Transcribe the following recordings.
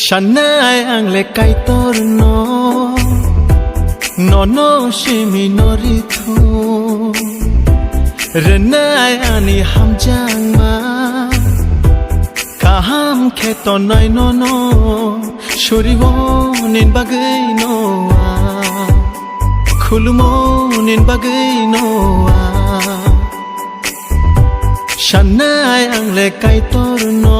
Shanai ang le kai torno no shimi noritu renai ani hamjang ma kaham kheto nai no shuribo nin bagai no khulumo nin bagai no Shanai ang le kai torno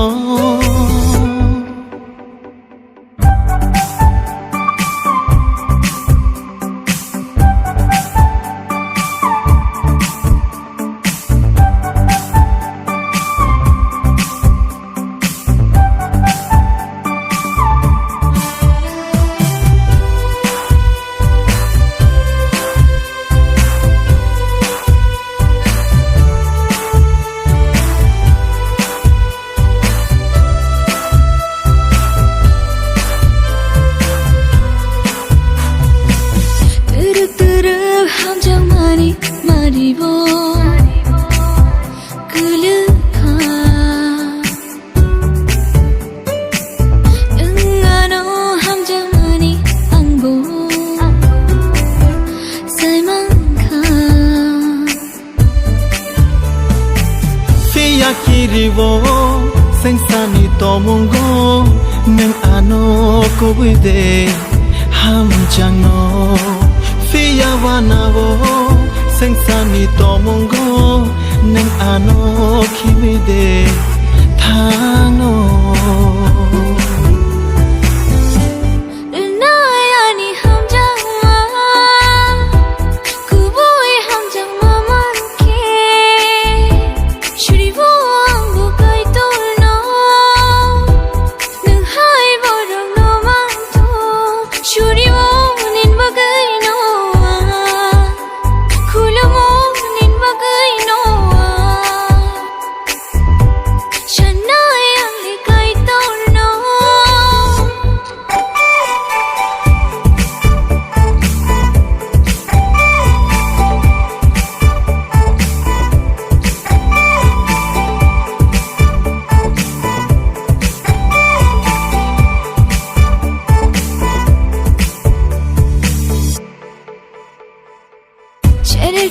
Kiribo sengsani tomungo neng ano ko buide ham jangno fiya wanabo sengsani tomungo neng ano kibide thano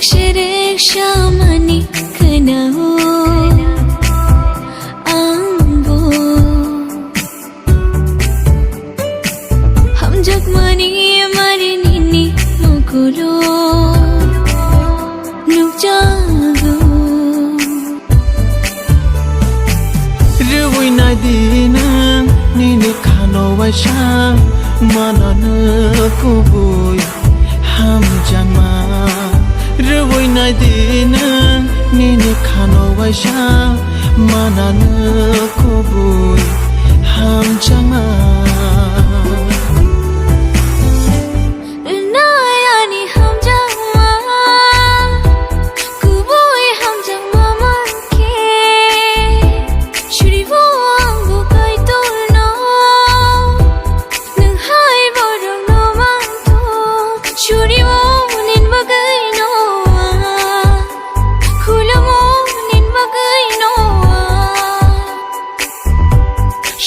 Shirik shamani kanao angbo hamjak mani marinini mukuro nukjago ruwi nadina nini khano waisha manana kubui hamjama Ruwi nai dina nini khano waisha manana kubui ham changa Nayani ham jangma kubui ham jangma manke shuribo angbo kai torno nung hai borong no manto shuribo nin bagai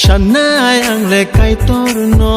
Shanai ang le kai torno